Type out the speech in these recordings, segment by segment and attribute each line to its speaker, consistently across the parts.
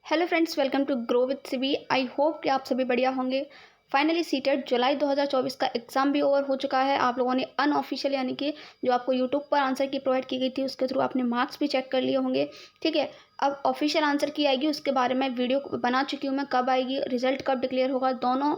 Speaker 1: Hello friends, welcome to grow with CB. I hope कि आप सभी बढ़िया होंगे। फाइनली सीटेट जुलाई 2024 का एग्ज़ाम भी ओवर हो चुका है। आप लोगों ने अनऑफिशियल यानी कि जो आपको यूट्यूब पर आंसर की प्रोवाइड की गई थी उसके थ्रू आपने मार्क्स भी चेक कर लिए होंगे। ठीक है, अब ऑफिशियल आंसर की आएगी उसके बारे में वीडियो बना चुकी हूँ मैं। कब आएगी, रिजल्ट कब डिक्लेयर होगा, दोनों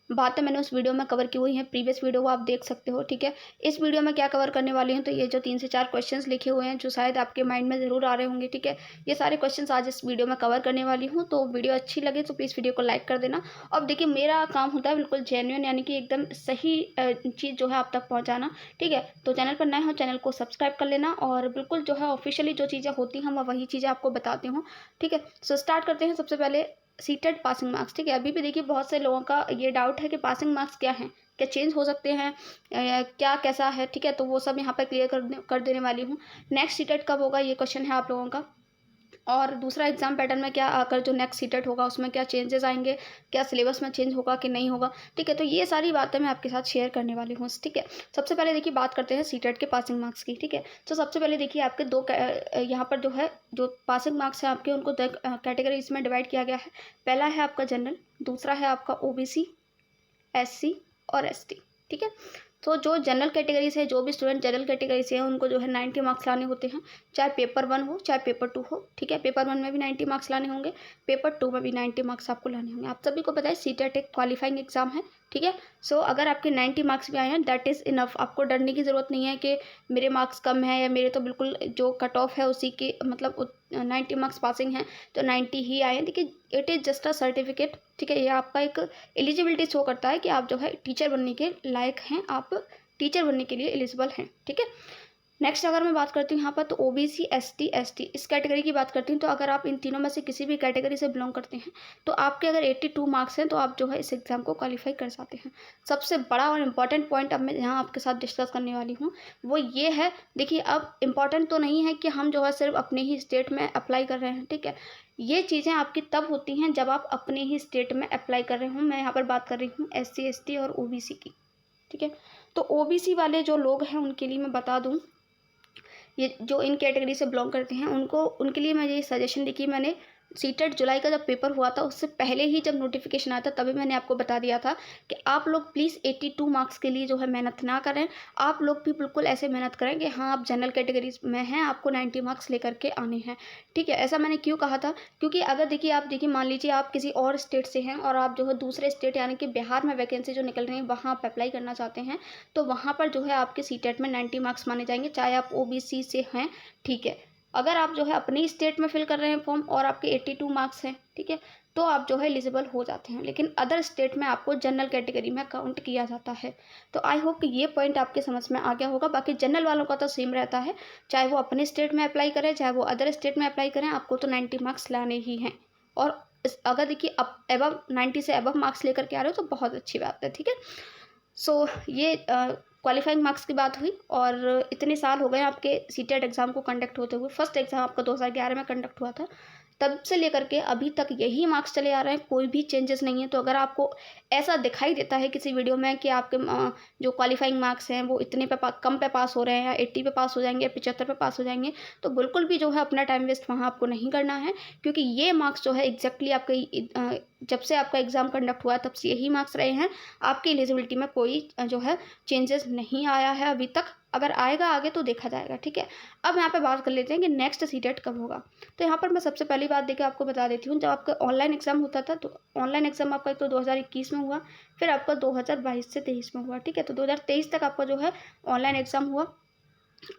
Speaker 1: बातें मैंने उस वीडियो में कवर की हुई हैं। प्रीवियस वीडियो को आप देख सकते हो। ठीक है, इस वीडियो में क्या कवर करने वाली हूँ, तो ये जो 3 से 4 क्वेश्चंस लिखे हुए हैं जो शायद आपके माइंड में ज़रूर आ रहे होंगे। ठीक है, ये सारे क्वेश्चंस आज इस वीडियो में कवर करने वाली हूँ। तो वीडियो अच्छी लगे तो प्लीज़ वीडियो को लाइक कर देना। अब देखिए, मेरा काम होता है बिल्कुल जेन्युइन यानी कि एकदम सही चीज़ जो है आप तक पहुँचाना। ठीक है, तो चैनल पर नए हो चैनल को सब्सक्राइब कर लेना और बिल्कुल जो है ऑफिशियली जो चीज़ें होती हैं मैं वही चीज़ें आपको बताती हूँ। ठीक है, सो स्टार्ट करते हैं। सबसे पहले सीटेट पासिंग मार्क्स। ठीक है, अभी भी देखिए बहुत से लोगों का ये डाउट है कि पासिंग मार्क्स क्या हैं, क्या चेंज हो सकते हैं, क्या कैसा है। ठीक है, तो वो सब यहाँ पर क्लियर कर देने वाली हूँ। नेक्स्ट सीटेट कब होगा, ये क्वेश्चन है आप लोगों का। और दूसरा एग्जाम पैटर्न में क्या आकर जो नेक्स्ट सीटेट होगा उसमें क्या चेंजेस आएंगे, क्या सिलेबस में चेंज होगा कि नहीं होगा। ठीक है, तो ये सारी बातें मैं आपके साथ शेयर करने वाली हूँ। ठीक है, सबसे पहले देखिए बात करते हैं सीटेट के पासिंग मार्क्स की। ठीक है, तो सबसे पहले देखिए आपके यहाँ पर जो है जो पासिंग मार्क्स हैं आपके उनको कैटेगरीज में डिवाइड किया गया है। पहला है आपका जनरल, दूसरा है आपका ओबीसी, एससी और एसटी। ठीक है, तो जो जनरल कैटेगरी से जो भी स्टूडेंट जनरल कैटेगरी से हैं उनको जो है 90 मार्क्स लाने होते हैं, चाहे पेपर 1 हो चाहे पेपर 2 हो। ठीक है, पेपर 1 में भी 90 मार्क्स लाने होंगे, पेपर 2 में भी 90 मार्क्स आपको लाने होंगे। आप सभी को पता है सीटेट एक क्वालिफाइंग एग्जाम है। ठीक है, सो अगर आपके 90 मार्क्स भी आए हैं दैट इज़ इनफ। आपको डरने की ज़रूरत नहीं है कि मेरे मार्क्स कम है या मेरे तो बिल्कुल जो कट ऑफ है उसी के मतलब 90 मार्क्स पासिंग हैं तो 90 ही आए हैं। देखिए, it is just a certificate. ठीक है, ये आपका एक एलिजिबिलिटी शो करता है कि आप जो है टीचर बनने के लायक हैं, आप टीचर बनने के लिए एलिजिबल हैं। ठीक है, नेक्स्ट अगर मैं बात करती हूँ यहाँ पर तो ओबीसी, एसटी, एसटी इस कैटेगरी की बात करती हूँ। तो अगर आप इन तीनों में से किसी भी कैटेगरी से बिलोंग करते हैं तो आपके अगर 82 मार्क्स हैं तो आप जो है इस एग्ज़ाम को क्वालिफाई कर सकते हैं। सबसे बड़ा और इम्पॉर्टेंट पॉइंट अब मैं यहाँ आपके साथ डिस्कस करने वाली हूँ वो ये है। देखिए, अब इम्पॉर्टेंट तो नहीं है कि हम जो है सिर्फ अपने ही स्टेट में अप्लाई कर रहे हैं। ठीक है, ये चीज़ें आपकी तब होती हैं जब आप अपने ही स्टेट में अप्लाई कर रहे हों। मैं यहाँ पर बात कर रही हूँ एससी, एसटी और ओबीसी की। ठीक है, तो ओबीसी वाले जो लोग हैं उनके लिए मैं बता दूं, ये जो इन कैटेगरी से बिलोंग करते हैं उनको उनके लिए मैं ये सजेशन दी कि मैंने सीटेट जुलाई का जब पेपर हुआ था उससे पहले ही जब नोटिफिकेशन आया था तभी मैंने आपको बता दिया था कि आप लोग प्लीज़ 82 मार्क्स के लिए जो है मेहनत ना करें। आप लोग भी बिल्कुल ऐसे मेहनत करें कि हाँ आप जनरल कैटेगरीज में हैं, आपको 90 मार्क्स लेकर के आने हैं। ठीक है, ऐसा मैंने क्यों कहा था, क्योंकि अगर देखिए आप देखिए मान लीजिए आप किसी और स्टेट से हैं और आप जो है दूसरे स्टेट यानी कि बिहार में वैकेंसी जो निकल रही है वहाँ आप अप्लाई करना चाहते हैं तो वहाँ पर जो है आपके सीटेट में 90 मार्क्स माने जाएंगे, चाहे आप ओबीसी से हैं। ठीक है, अगर आप जो है अपनी स्टेट में फिल कर रहे हैं फॉर्म और आपके 82 मार्क्स हैं, ठीक है, तो आप जो है एलिजिबल हो जाते हैं। लेकिन अदर स्टेट में आपको जनरल कैटेगरी में काउंट किया जाता है। तो आई होप कि ये पॉइंट आपके समझ में आ गया होगा। बाकी जनरल वालों का तो सेम रहता है, चाहे वो अपने स्टेट में अप्लाई करें चाहे वो अदर स्टेट में अप्लाई करें, आपको तो 90 मार्क्स लाने ही हैं। और अगर देखिए अब एबव 90 से एबव मार्क्स लेकर के आ रहे हो तो बहुत अच्छी बात है। ठीक है, सो ये क्वालिफाइंग मार्क्स की बात हुई। और इतने साल हो गए आपके सीटेट एग्ज़ाम को कंडक्ट होते हुए। फर्स्ट एग्ज़ाम आपका 2011 में कंडक्ट हुआ था, तब से लेकर के अभी तक यही मार्क्स चले आ रहे हैं, कोई भी चेंजेस नहीं है। तो अगर आपको ऐसा दिखाई देता है किसी वीडियो में कि आपके जो क्वालिफाइंग मार्क्स हैं वो इतने पे कम पे पास हो रहे हैं या 80 पे पास हो जाएंगे या 75 पे पास हो जाएंगे, तो बिल्कुल भी जो है अपना टाइम वेस्ट वहाँ आपको नहीं करना है। क्योंकि ये मार्क्स जो है एग्जैक्टली आपके जब से आपका एग्ज़ाम कंडक्ट हुआ है तब से यही मार्क्स रहे हैं। आपकी एलिजिबिलिटी में कोई जो है चेंजेस नहीं आया है अभी तक, अगर आएगा आगे तो देखा जाएगा। ठीक है, अब यहाँ पे बात कर लेते हैं कि नेक्स्ट सीटेट कब होगा। तो यहाँ पर मैं सबसे पहली बात देखिए आपको बता देती हूँ, जब आपका ऑनलाइन एग्ज़ाम होता था तो ऑनलाइन एग्ज़ाम आपका एक तो 2021 में हुआ, फिर आपका 2022 से 23 में हुआ। ठीक है, तो 2023 तक आपका जो है ऑनलाइन एग्ज़ाम हुआ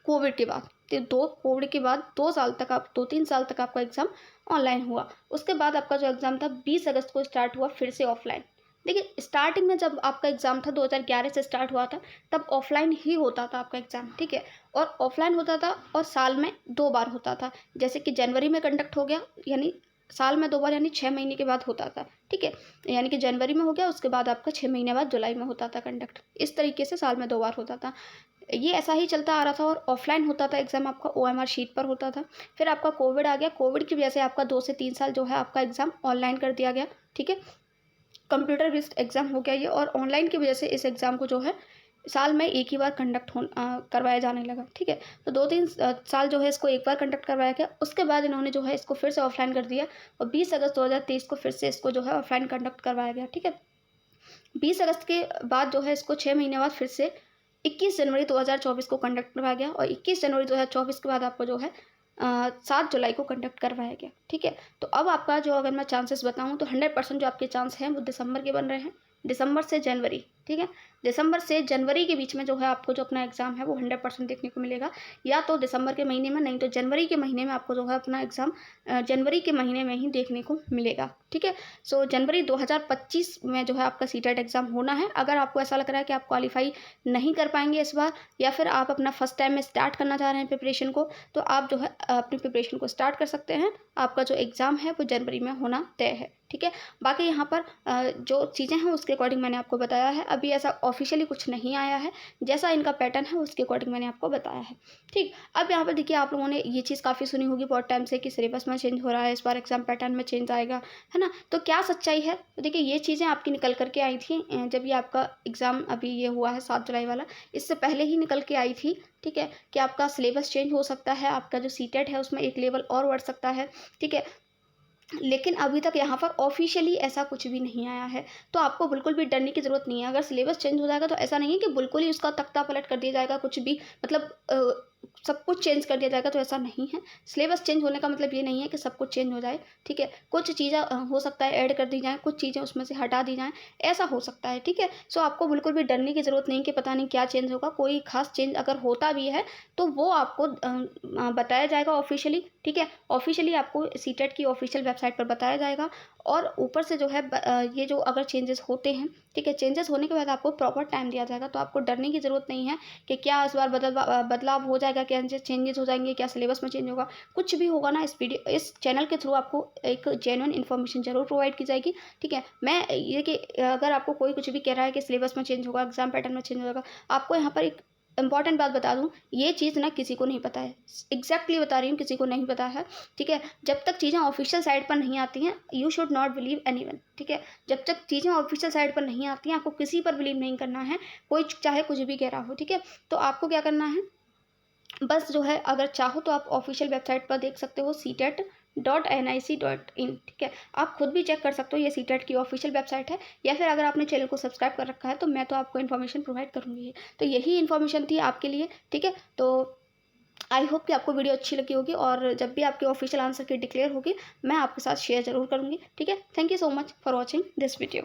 Speaker 1: कोविड के बाद। तो कोविड के बाद 2 साल तक आप 2-3 साल तक आपका एग्ज़ाम ऑनलाइन हुआ। उसके बाद आपका जो एग्ज़ाम था 20 अगस्त को स्टार्ट हुआ फिर से ऑफलाइन। देखिए, स्टार्टिंग में जब आपका एग्ज़ाम था 2011 से स्टार्ट हुआ था तब ऑफलाइन ही होता था आपका एग्ज़ाम। ठीक है, और ऑफलाइन होता था और साल में 2 बार होता था। जैसे कि जनवरी में कंडक्ट हो गया, यानी साल में 2 बार यानी 6 महीने के बाद होता था। ठीक है, यानी कि जनवरी में हो गया, उसके बाद आपका 6 महीने बाद जुलाई में होता था कंडक्ट। इस तरीके से साल में 2 बार होता था। ये ऐसा ही चलता आ रहा था और ऑफलाइन होता था एग्ज़ाम, आपका ओएमआर शीट पर होता था। फिर आपका कोविड आ गया, कोविड की वजह से आपका 2 से 3 साल जो है आपका एग्ज़ाम ऑनलाइन कर दिया गया। ठीक है, कंप्यूटर बेस्ड एग्ज़ाम हो गया ये, और ऑनलाइन की वजह से इस एग्ज़ाम को जो है साल में एक ही बार कंडक्ट करवाया जाने लगा। ठीक है, तो 2-3 साल जो है इसको एक बार कंडक्ट करवाया गया। उसके बाद इन्होंने जो है इसको फिर से ऑफलाइन कर दिया और 20 अगस्त 2023 को फिर से इसको जो है ऑफलाइन कंडक्ट करवाया गया। ठीक है, 20 अगस्त के बाद जो है इसको 6 महीने बाद फिर से 21 जनवरी 2024 को कंडक्ट करवाया गया और 21 जनवरी 2024 के बाद आपको जो है 7 जुलाई को कंडक्ट करवाया गया। ठीक है, तो अब आपका जो अगर मैं चांसेस बताऊं तो 100% जो आपके चांस हैं वो दिसंबर के बन रहे हैं, दिसंबर से जनवरी। ठीक है, दिसंबर से जनवरी के बीच में जो है आपको जो अपना एग्ज़ाम है वो 100% देखने को मिलेगा, या तो दिसंबर के महीने में, नहीं तो जनवरी के महीने में आपको जो है अपना एग्ज़ाम जनवरी के महीने में ही देखने को मिलेगा। ठीक है, सो जनवरी 2025 में जो है आपका सीटेट एग्ज़ाम होना है। अगर आपको ऐसा लग रहा है कि आप क्वालिफाई नहीं कर पाएंगे इस बार, या फिर आप अपना फर्स्ट टाइम में स्टार्ट करना चाह रहे हैं प्रिपरेशन को, तो आप जो है अपनी प्रिपरेशन को स्टार्ट कर सकते हैं। आपका जो एग्ज़ाम है वो जनवरी में होना तय है। ठीक है, बाकी यहाँ पर जो चीज़ें हैं उसके अकॉर्डिंग मैंने आपको बताया है। अभी ऐसा ऑफिशियली कुछ नहीं आया है, जैसा इनका पैटर्न है उसके अकॉर्डिंग मैंने आपको बताया है। ठीक, अब यहाँ पर देखिए आप लोगों ने ये चीज़ काफ़ी सुनी होगी बहुत टाइम से कि सिलेबस में चेंज हो रहा है, इस बार एग्जाम पैटर्न में चेंज आएगा, है ना। तो क्या सच्चाई है? तो देखिए ये चीज़ें आपकी निकल करके आई थी जब ये आपका एग्ज़ाम अभी ये हुआ है 7 जुलाई वाला, इससे पहले ही निकल के आई थी। ठीक है, कि आपका सिलेबस चेंज हो सकता है, आपका जो सीटेट है उसमें एक लेवल और बढ़ सकता है। ठीक है, लेकिन अभी तक यहाँ पर ऑफिशियली ऐसा कुछ भी नहीं आया है, तो आपको बिल्कुल भी डरने की ज़रूरत नहीं है। अगर सिलेबस चेंज हो जाएगा तो ऐसा नहीं है कि बिल्कुल ही उसका तख्ता पलट कर दिया जाएगा, कुछ भी मतलब सब कुछ चेंज कर दिया जाएगा, तो ऐसा नहीं है। सिलेबस चेंज होने का मतलब ये नहीं है कि सब कुछ चेंज हो जाए। ठीक है, कुछ चीज़ें हो सकता है ऐड कर दी जाएँ, कुछ चीज़ें उसमें से हटा दी जाएँ, ऐसा हो सकता है। ठीक है, सो आपको बिल्कुल भी डरने की ज़रूरत नहीं कि पता नहीं क्या चेंज होगा। कोई खास चेंज अगर होता भी है तो वो आपको बताया जाएगा ऑफिशियली। ठीक है, ऑफिशियली आपको सीटेट की ऑफिशियल वेबसाइट पर बताया जाएगा। और ऊपर से जो है ये जो अगर चेंजेस होते हैं, ठीक है, चेंजेस होने के बाद आपको प्रॉपर टाइम दिया जाएगा, तो आपको डरने की ज़रूरत नहीं है कि क्या इस बार बदलाव हो जाएगा, क्या चेंजेस हो जाएंगे, क्या सिलेबस में चेंज होगा। कुछ भी होगा ना, इस चैनल के थ्रू आपको एक जेन्युइन इन्फॉर्मेशन जरूर प्रोवाइड की जाएगी। ठीक है, मैं ये कि अगर आपको कोई कुछ भी कह रहा है कि सिलेबस में चेंज होगा, एग्जाम पैटर्न में चेंज होगा, आपको यहाँ पर एक इंपॉर्टेंट बात बता दूं, ये चीज़ ना किसी को नहीं पता है। एग्जैक्टली बता रही हूँ, किसी को नहीं पता है। ठीक है, जब तक चीज़ें ऑफिशियल साइट पर नहीं आती हैं, you should not believe anyone. ठीक है, जब तक चीज़ें ऑफिशियल साइट पर नहीं आती हैं, आपको किसी पर बिलीव नहीं करना है, कोई चाहे कुछ भी कह रहा हो। ठीक है, तो आपको क्या करना है, बस जो है अगर चाहो तो आप ऑफिशियल वेबसाइट पर देख सकते हो CTET.nic.in। ठीक है, आप खुद भी चेक कर सकते हो, ये सीटेट की ऑफिशियल वेबसाइट है। या फिर अगर आपने चैनल को सब्सक्राइब कर रखा है तो मैं तो आपको इन्फॉर्मेशन प्रोवाइड करूँगी। तो यही इन्फॉर्मेशन थी आपके लिए। ठीक है, तो आई होप कि आपको वीडियो अच्छी लगी होगी, और जब भी आपके ऑफिशियल आंसर की डिक्लेयर होगी मैं आपके साथ शेयर जरूर करूँगी। ठीक है, thank you so much for watching this video.